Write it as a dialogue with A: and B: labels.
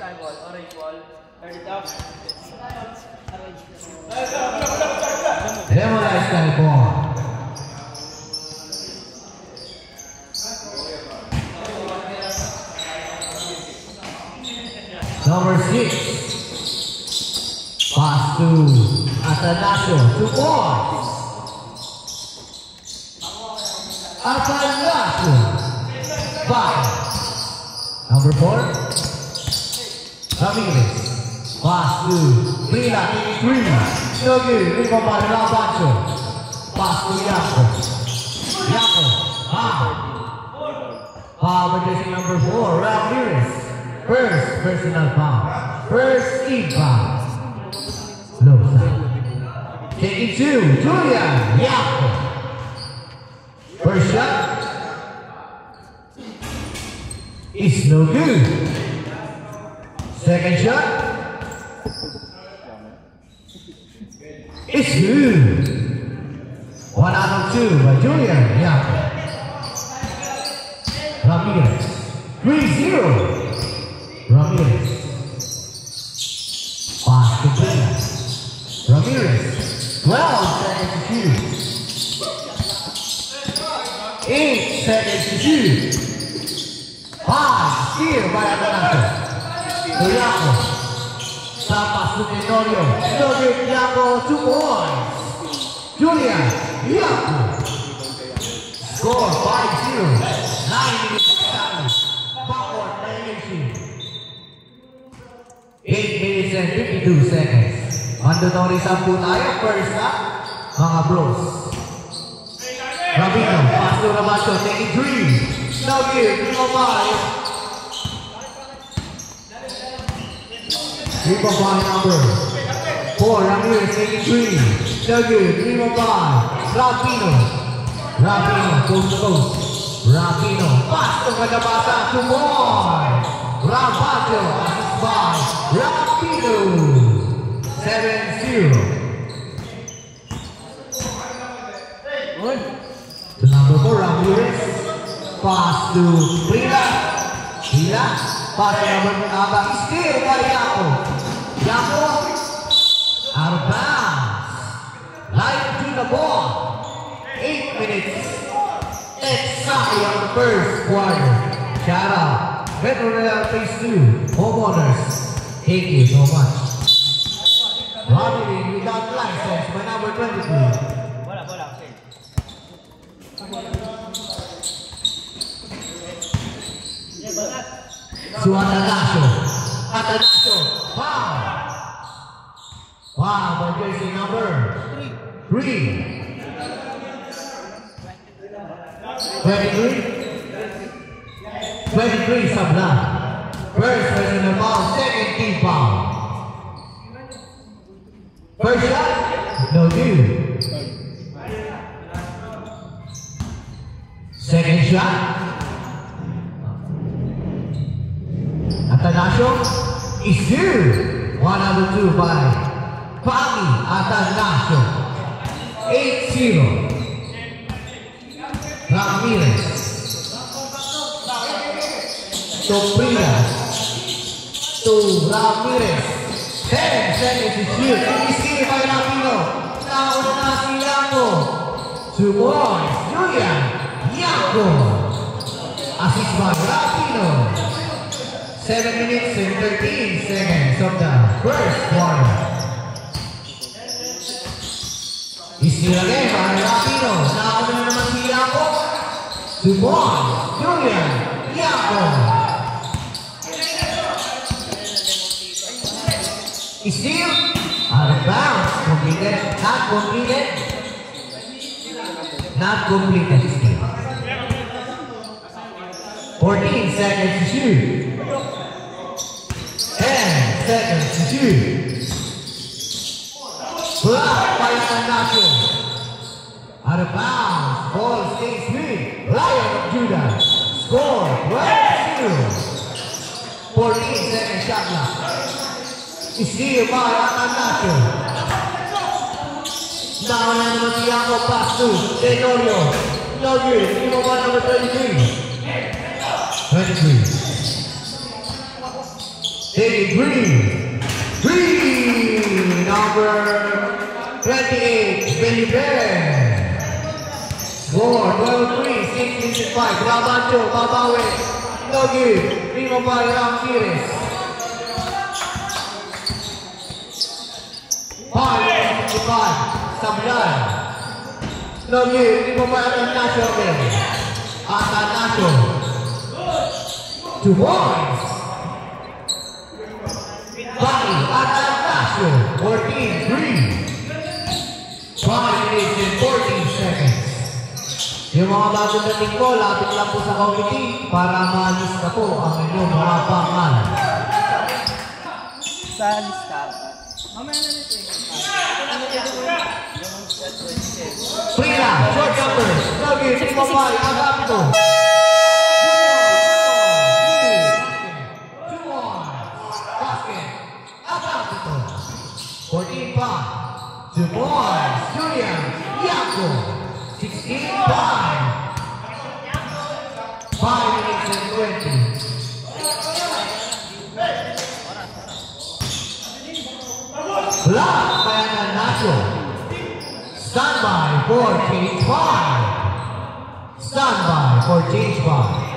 A: sky ball, orange ball. Turn it up.
B: Lemon sky ball. Number 6. Pass to Atanasio. 2 points. Atanasio. 5. Number 4. Ramirez. Pass to Brila. 3. No good. Rico Pancho. Pass to Yako. Yako. Foul jersey number 4. Ramirez. First personal foul. First team foul. Low side. Taking 2. Julian. Yako. First shot is no good. Second shot is good. 1 out of 2 by Julian Yako. Ramirez. 3-0. Ramirez. Pass to Brila. Ramirez. 12 seconds to shoot. 8 seconds to shoot. 5 steal by Atanasio. To Yako. Pass to Tenorio. No good. Yako 2 points. Julian Yako. Score 5-0. 9 minutes to time. Backward elimination. 8 minutes and 52 seconds. Mandatory 10 tayo. First up, mga bros. Rabino, pass to Rabacho, taking 3. No good, 3-5. 3-5 number 4, Ramirez taking 3. No good, 3-5. Rabino, coast to coast. Rabino, pass to Magabasa, 2 points. Rabacho, assist by Rabino. 7-0. To number 4, Ramirez. Pass to Brila. Brila. Pass to number 1, Abang. Steal by Yako. Yako. Out of bounds. Light to the ball. 8 minutes. Exactly on the first quarter. Shout out. Metro Real Phase 2. Homeowners. Thank you so much. Running without license by number 23. To Atanasio. Foul. Foul by jersey number 3. 23 Sabla. First personal foul, second team foul. First shot, no good. Second shot. Atanasio is good. 1 out of 2 by Pami Atanasio. 8-0. Ramirez. To Brila. To Ramirez. 10 seconds to shoot. Easy by Rapino. Nauna na si Yako. 2 points. Julian Yako. Assist by Rapino. 7 minutes and 13 seconds of the first quarter. Easy again by Rapino. Nauna na naman si Yako. 2 points. Julian Yako. Steal, out of bounds, completed, not completed, not completed steal. 14 seconds to shoot. 10 seconds to shoot. Blocked by Atanasio. Out of bounds, ball stays with Lion of Judah. Score 12-0. 14 second shot clock. Steal by Atanasio. Now naman si Yako, pass to Tenorio. No good. Imo ba number 23? 23. David Green. Green, number 28, Billy Bear. Score, 12-3, 16-5. Rabancho, babawi. No give. Primo by Ramirez. 5-65. Sablay. No give. Primo by Atanasio. Atanasio. 2 points. Bali Atanasio. 14-3. 5 minutes and 14 seconds. Yung mga bagong dating ko, lapit lang po sa committee para maalis na po ang inyong mga pangalan.
A: Sa lista. Mamaya na nito eh.
B: Frida, short jumpers. Lagi, Timopay, Agapito. Basket, Agapito. 14-5. The boys, Julian, Yaco. 16-5. 5 minutes and 20. Block by Atanasio. Standby for change 5. Standby for change 5.